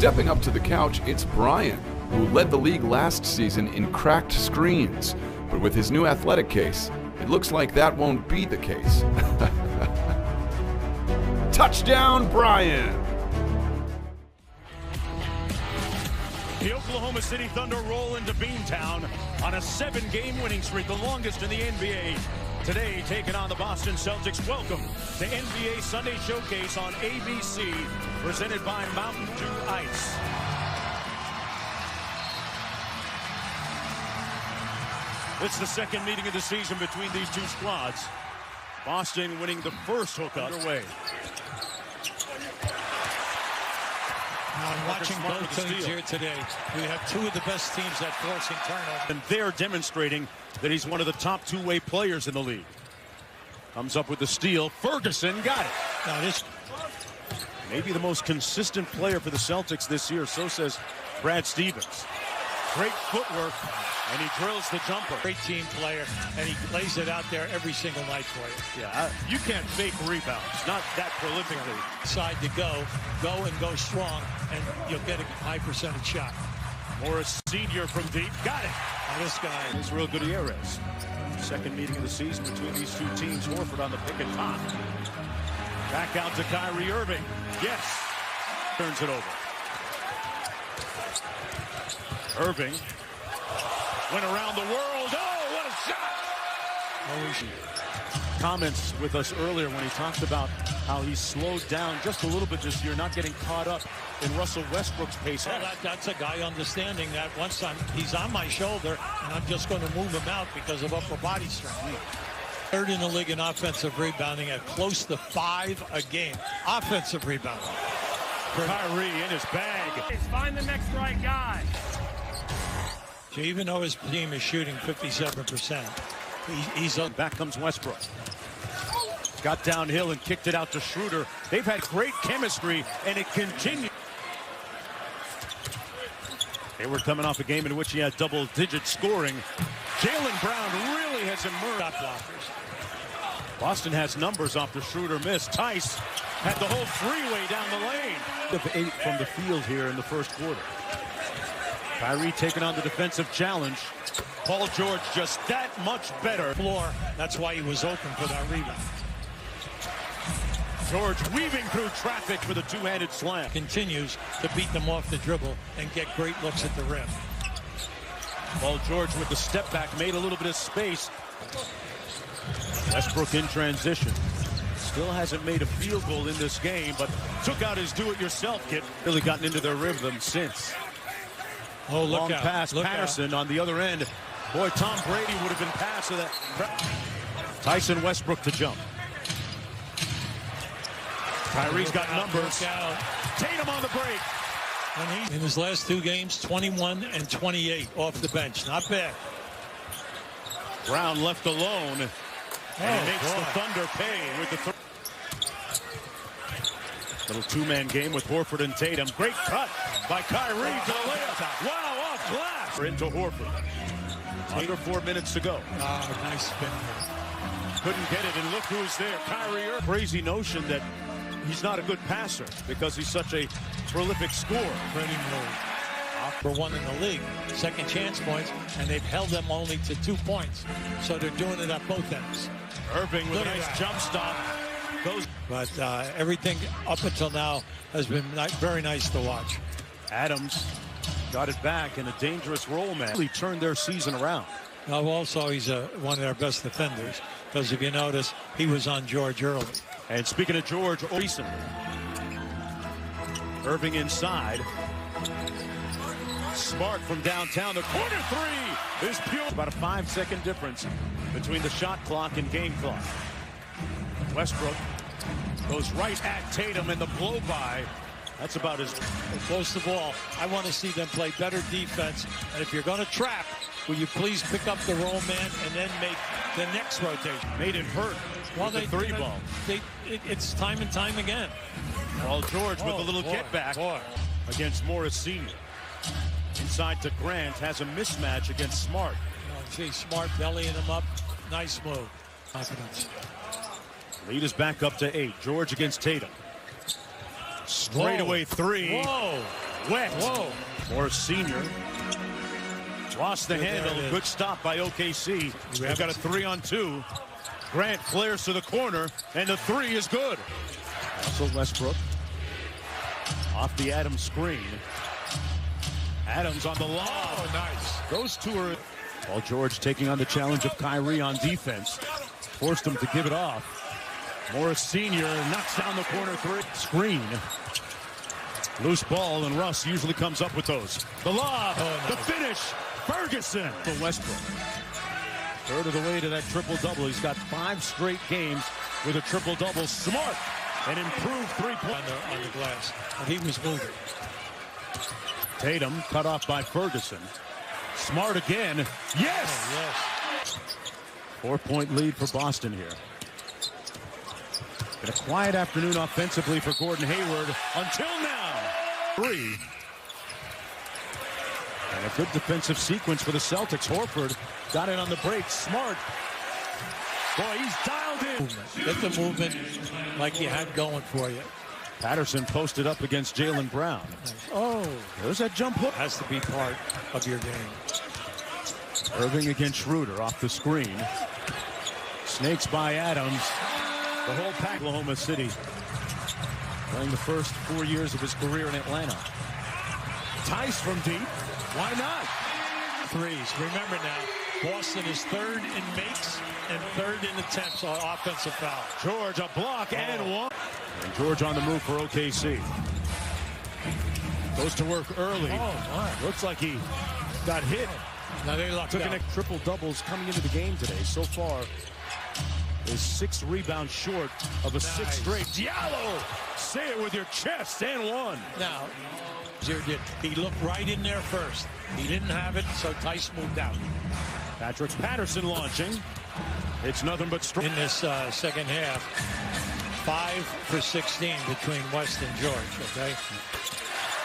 Stepping up to the couch, it's Brian, who led the league last season in cracked screens. But with his new athletic case, it looks like that won't be the case. Touchdown, Brian! The Oklahoma City Thunder roll into Beantown on a 7-game winning streak, the longest in the NBA. Today, taking on the Boston Celtics. Welcome to NBA Sunday Showcase on ABC, presented by Mountain Dew Ice. It's the second meeting of the season between these two squads. Boston winning the first hookup underway. I'm watching both teams here today. We have two of the best teams at forcing turnovers. And they're demonstrating that he's one of the top two-way players in the league. Comes up with the steal. Ferguson got it. Now this maybe the most consistent player for the Celtics this year. So says Brad Stevens. Great footwork, and he drills the jumper. great team player, and he lays it out there every single night for you. Yeah, you can't fake rebounds, not that prolifically. Decide to go strong, and you'll get a high percentage shot. Morris Sr. from deep, got it. Now this guy is Real Gutierrez. Second meeting of the season between these two teams. Horford on the pick and pop. Back out to Kyrie Irving. Yes. Turns it over. Irving went around the world. Oh, what a shot! Comments with us earlier when he talked about how he slowed down just a little bit this year, not getting caught up in Russell Westbrook's pace. Well, that's a guy understanding that once he's on my shoulder, and I'm just going to move him out because of upper body strength. Third in the league in offensive rebounding at close to 5 a game. Offensive rebounding. Kyrie in his bag. Find the next right guy. So even though his team is shooting 57%, he's up. Back comes Westbrook. Got downhill and kicked it out to Schroeder. They've had great chemistry, and it continues. Hayward coming off a game in which he had double-digit scoring. Jaylen Brown really has emerged. Shot blockers. Boston has numbers off the Schroeder miss. Tice had the whole freeway down the lane. Of 8 from the field here in the first quarter. Kyrie taking on the defensive challenge. Paul George just that much better. Floor. That's why he was open for that rebound. George weaving through traffic with a two-handed slam. Continues to beat them off the dribble and get great looks at the rim. Paul George with the step back made a little bit of space. Westbrook in transition. Still hasn't made a field goal in this game, but took out his do-it-yourself kit. Really gotten into their rhythm since. Oh, look Long out. pass, Look Patterson out. on the other end. Boy, Tom Brady would have been past to that. Tyson Westbrook to jump. Kyrie's got numbers. Tatum on the break. And he's in his last 2 games, 21 and 28 off the bench. Not bad. Brown left alone. And he makes the Thunder pay with the little two-man game with Horford and Tatum. Great cut by Kyrie to the layup. Wow, off glass. Into Horford. Under 4 minutes to go. Nice spin. Couldn't get it, and look who's there. Kyrie Irving. Crazy notion that he's not a good passer because he's such a prolific scorer. Pretty move. For 1 in the league. Second chance points, and they've held them only to 2 points. So they're doing it at both ends. Irving with a nice jump stop. Goes. But everything up until now has been very nice to watch. Adams got it back in a dangerous roll, man. Really turned their season around. Now also, he's one of their best defenders. Because if you notice, he was on George early. And speaking of George, recently. Irving inside. Smart from downtown. The corner three is pure. About a 5-second difference between the shot clock and game clock. Westbrook goes right at Tatum, and the blow-by. That's about as close to the ball. I want to see them play better defense. And if you're going to trap, will you please pick up the roll man and then make the next rotation? Made it hurt. Well, the three ball. It's time and time again. Paul George with a little get back against Morris Sr. Inside to Grant, has a mismatch against Smart. See Smart bellying him up. Nice move. Confidence. Lead is back up to 8. George against Tatum. Straightaway three. Whoa. Wet. Whoa. Morris Sr. lost the handle. Good stop by OKC. They've got a 3-on-2. Grant flares to the corner, and the three is good. Also Westbrook off the Adams screen. Adams on the lob. Oh, nice. Those two are... Paul George taking on the challenge of Kyrie on defense. Forced him to give it off. Morris Sr. knocks down the corner three. Screen. Loose ball, and Russ usually comes up with those. The lob, the finish. Ferguson for Westbrook. Third of the way to that triple-double. He's got 5 straight games with a triple-double. Smart and improved three-point On the glass. And he was moving. Tatum cut off by Ferguson. Smart again. Yes! Oh, yes. 4-point lead for Boston here. Been a quiet afternoon offensively for Gordon Hayward until now. 3. And a good defensive sequence for the Celtics. Horford got it on the break. Smart. Boy, he's dialed in. Get the movement like you had going for you. Patterson posted up against Jaylen Brown. Oh, there's that jump hook. Has to be part of your game. Irving against Schroeder off the screen. Snakes by Adams. The whole pack. Oklahoma City. Playing the first 4 years of his career in Atlanta. Tice from deep. Why not? Threes. Remember now, Boston is 3rd in makes and 3rd in attempts on offensive foul. George a block and one. And George on the move for OKC. Goes to work early. Oh, my. Looks like he got hit. Now they locked Took out. in triple doubles coming into the game today. So far is 6 rebounds short of a 6th straight. Diallo, say it with your chest, and one. Now, he looked right in there first. He didn't have it, so Tice moved out. Patrick Patterson launching. It's nothing but straight. In this second half, 5 for 16 between West and George, okay?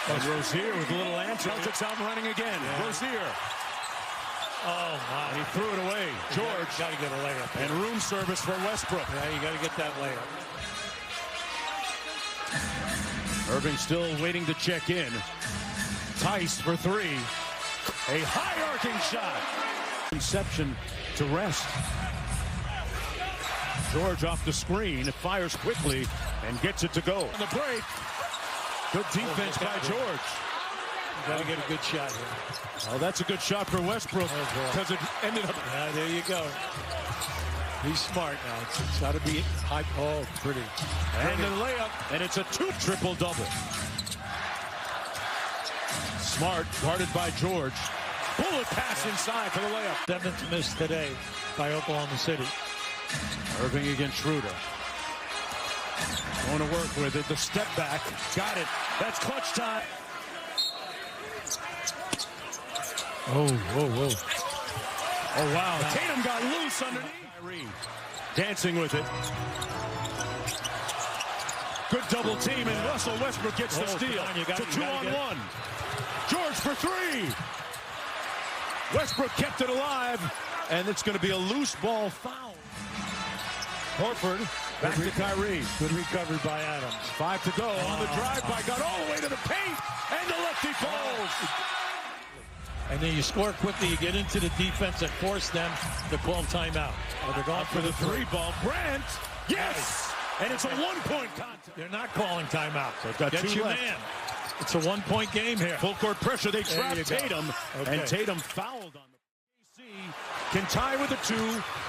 And Rozier with a little answer. Celtics out running again. Yeah. Rozier. Oh, my. And he threw it away. George. Got to get a layup. And room service for Westbrook. Yeah, you got to get that layup. Irving still waiting to check in. Tice for 3. A high arcing shot. Inception to rest. George off the screen. Fires quickly and gets it to go. On the break. Good defense by George. Got to get a good shot here. Oh, that's a good shot for Westbrook because it ended up. Yeah, there you go. He's smart now. It's got to be high. Oh, pretty. And the layup, and it's a 2 triple-double. Smart, guarded by George. Bullet pass inside for the layup. 7th miss today by Oklahoma City. Irving against Schroeder. Going to work with it. The step back. Got it. That's clutch time. Oh, whoa, whoa. Oh, wow. Tatum got loose underneath. Kyrie dancing with it. Good double team, and Russell Westbrook gets the steal. It's a 2-on-1. George for 3. Westbrook kept it alive, and it's going to be a loose ball foul. Horford back to Kyrie. Good recovery by Adams. 5 to go on the drive by. Got all the way to the paint, and the lefty falls. And then you score quickly, you get into the defense and force them to call timeout. Oh, they're going for the 3 ball. Grant, yes! And it's a 1-point contest. They're not calling timeout. They've got Get 2 your left. man. It's a 1-point game here. Full court pressure. They trap Tatum, and Tatum fouled on the KC. Can tie with a 2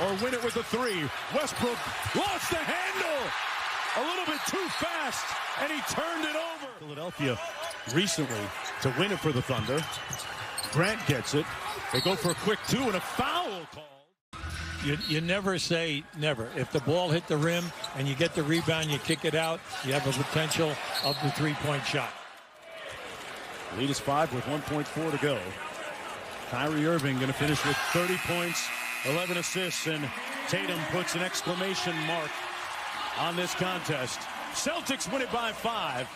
or win it with a 3. Westbrook lost the handle. A little bit too fast, and he turned it over. Philadelphia recently to win it for the Thunder. Grant gets it. They go for a quick 2 and a foul called. You never say never. If the ball hit the rim and you get the rebound, you kick it out, you have a potential of the 3-point shot. Lead is 5 with 1.4 to go. Kyrie Irving going to finish with 30 points, 11 assists, and Tatum puts an exclamation mark on this contest. Celtics win it by 5.